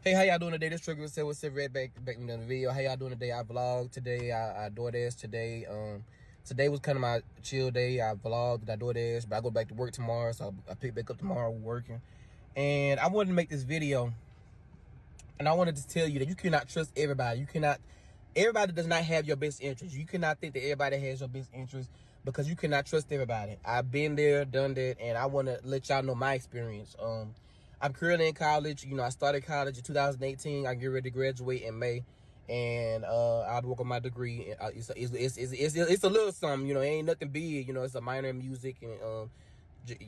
Hey, how y'all doing today? This Trigger said what's up, right back in the video. How y'all doing today? I vlogged today. I DoorDash today. Today was kind of my chill day. I vlogged, I DoorDash, but I go back to work tomorrow, so I pick back up tomorrow working. And I wanted to make this video, and I wanted to tell you that you cannot trust everybody. Everybody does not have your best interest. You cannot think that everybody has your best interest because you cannot trust everybody. I've been there, done that, and I want to let y'all know my experience. I'm currently in college. You know, I started college in 2018. I get ready to graduate in May, and I'll work on my degree. It's a little something. You know, it ain't nothing big. You know, it's a minor in music and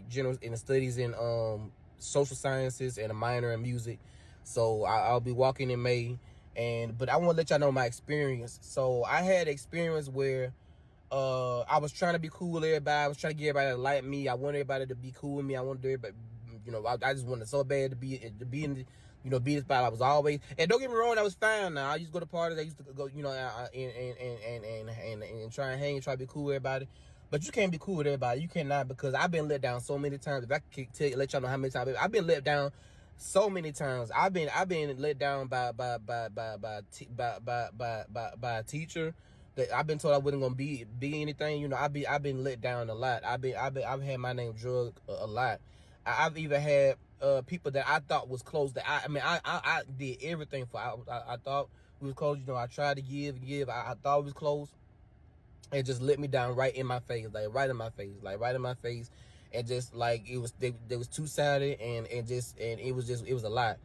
general in the studies in social sciences and a minor in music. So I'll be walking in May, but I want to let y'all know my experience. So I had experience where I was trying to be cool with everybody. I was trying to get everybody to like me. I wanted everybody to be cool with me. I wanted everybody, you know, I just wanted so bad to be in the, you know, be the spot. I was always, and don't get me wrong, I was fine. Now I used to go to parties. I used to go, you know, and try and hang and try to be cool with everybody. But you can't be cool with everybody. You cannot, because I've been let down so many times. If I could let y'all know how many times I've been let down, so many times. I've been let down by a teacher that I've been told I wasn't gonna be anything. You know, I've been let down a lot. I've had my name drugged a lot. I've even had people that I thought was close that I did everything for. I thought we was close. You know, I tried to give. I thought it was close. It just let me down right in my face, like right in my face, and just like it was, they was two-sided, and it was a lot.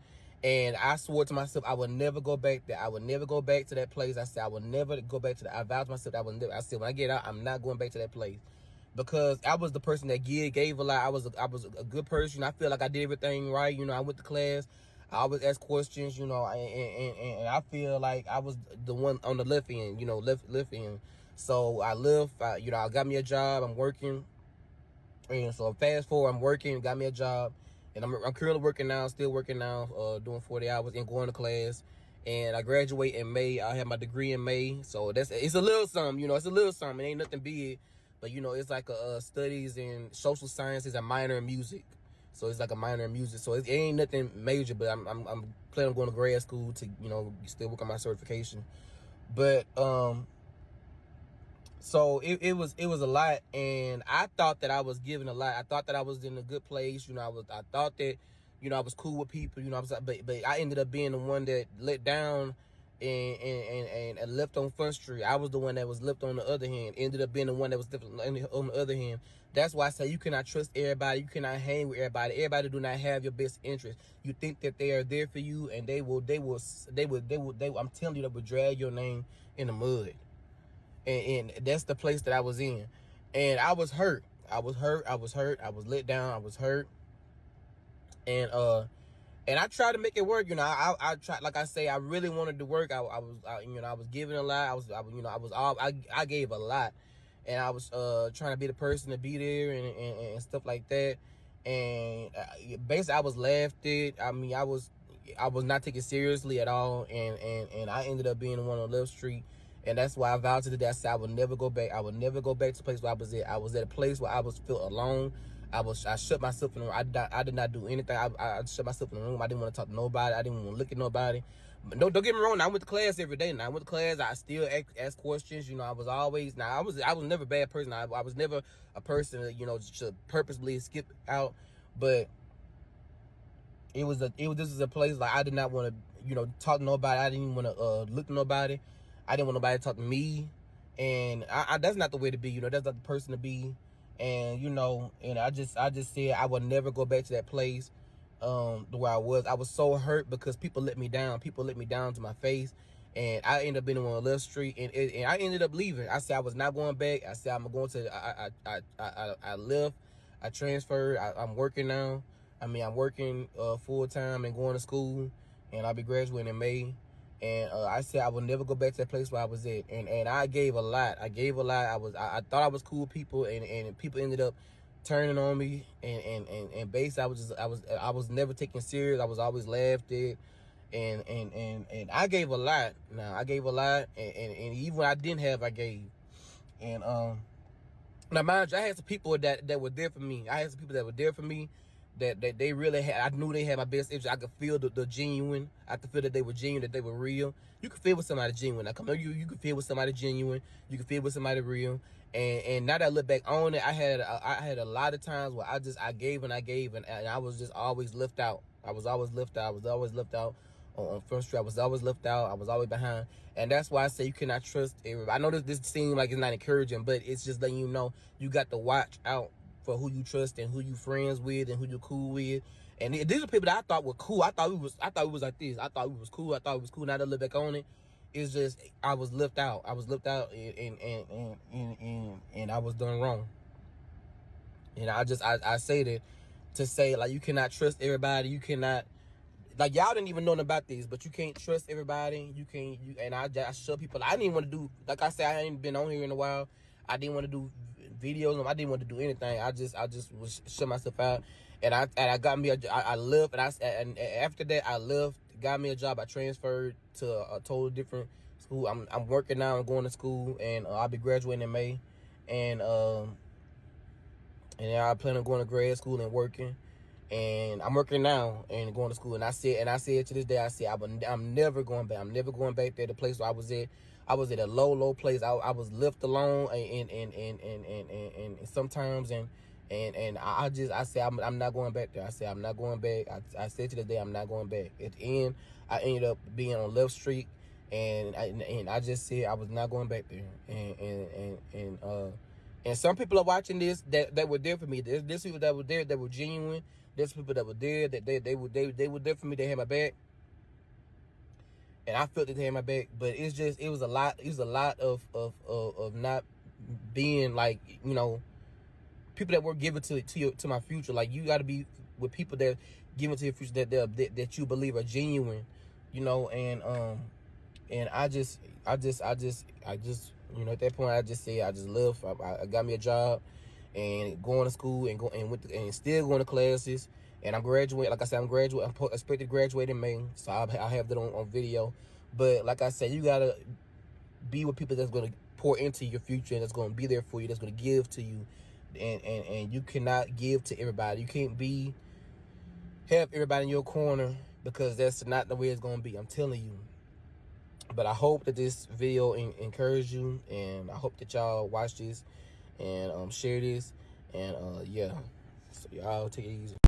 And I swore to myself I would never go back there. I would never go back to that place. I said I would never go back to that. I vowed to myself I would never. I said when I get out, I'm not going back to that place, because I was the person that gave a lot. I was a good person. I feel like I did everything right. You know, I went to class. I always ask questions. You know, and I feel like I was the one on the left end. You know, left end. So I left. You know, I got me a job. I'm working. And so fast forward, I'm working, got me a job, and I'm currently working now, still working now, doing 40 hours and going to class. And I graduate in May. I have my degree in May. So it's a little something, you know, it's a little something. It ain't nothing big, but you know, it's like a studies in social sciences, a minor in music. So it's like a minor in music. So it ain't nothing major, but I'm planning on going to grad school to, you know, still work on my certification. But so it was a lot, and I thought that I was giving a lot. I thought that I was in a good place. You know, I thought that, you know, I was cool with people. You know, but I ended up being the one that let down and left on Front Street. I was the one that was left on the other hand. Ended up being the one that was left on the other hand. That's why I say you cannot trust everybody. You cannot hang with everybody. Everybody do not have your best interest. You think that they are there for you, and they will. I'm telling you, they will drag your name in the mud. And that's the place that I was in. And I was hurt. I was let down. I was hurt. And I tried to make it work. You know, I tried, like I say, I really wanted to work. I was giving a lot. I gave a lot. And I was trying to be the person to be there and stuff like that. And basically I was laughed at. I mean, I was not taken seriously at all. And I ended up being the one on Left Street. And that's why I vowed to the day. I said I would never go back. I would never go back to the place where I was at. I was at a place where I felt alone. I shut myself in the room. I did not do anything. I shut myself in the room. I didn't want to talk to nobody. I didn't want to look at nobody. But don't get me wrong. I went to class every day. Now I went to class. I still ask questions. You know, I was never a bad person. I was never a person that, you know, should purposely skip out. But this was a place like I did not want to, you know, talk to nobody. I didn't even want to look at nobody. I didn't want nobody to talk to me, and that's not the way to be. You know, that's not the person to be. And you know, and I just said I would never go back to that place, where I was. I was so hurt because people let me down. People let me down to my face, and I ended up being on Left Street, and I ended up leaving. I said I was not going back. I said I'm going to. I left. I transferred. I'm working now. I mean, I'm working full time and going to school, and I'll be graduating in May. And I said I would never go back to that place where I was at. And I gave a lot. I thought I was cool with people, and people ended up turning on me. And basically I was never taken serious. I was always laughed at. And I gave a lot. Now I gave a lot, and even when I didn't have, I gave. And now mind you, I had some people that were there for me. that they really had. I knew they had my best interest. I could feel the genuine. I could feel that they were genuine, that they were real. You could feel with somebody genuine. Like, come on, you could feel with somebody genuine. You could feel with somebody real. And now that I look back on it, I had a lot of times where I gave and I was just always left out. I was always left out on Front Street. I was always left out. I was always behind. And that's why I say you cannot trust everybody. I know this seems like it's not encouraging, but it's just letting you know you got to watch out for who you trust and who you friends with and who you're cool with. And these are people that I thought were cool. I thought we was like this. I thought we was cool. Now that I look back on it, it's just I was left out. I was left out and I was done wrong. And I say that to say, like, you cannot trust everybody. You cannot, like, y'all didn't even know about this, but you can't trust everybody. You can't, and I show people, I didn't even want to do, like I said, I ain't been on here in a while. I didn't want to do videos. I didn't want to do anything. I just was shut myself out. And I got me I left, and after that I left, got me a job. I transferred to a total different school. I'm working now. I'm going to school, and I'll be graduating in May. And I plan on going to grad school and working. And I'm working now and going to school. And I said to this day, I said I'm never going back. I'm never going back there. The place where I was at a low place. I was left alone and sometimes I said I'm not going back there. I said I'm not going back. I said to this day I'm not going back. At the end, I ended up being on Left Street, and I just said I was not going back there. And some people are watching this that were there for me. There's people that were there that were genuine. There's people that were there that they were there for me. They had my back, and I felt that they had my back. But it was a lot. It was a lot of not being, like, you know, people that were given to my future. Like, you got to be with people that given to your future that you believe are genuine, you know. And I just you know, at that point I just said I just left. I got me a job and going to school and still going to classes. And I'm graduating. Like I said, I'm expected to graduate in May, so I have that on video. But like I said, you gotta be with people that's gonna pour into your future and that's gonna be there for you, that's gonna give to you. And you cannot give to everybody. You can't have everybody in your corner, because that's not the way it's gonna be. I'm telling you. But I hope that this video encouraged you, and I hope that y'all watch this and share this, and yeah. So y'all take it easy.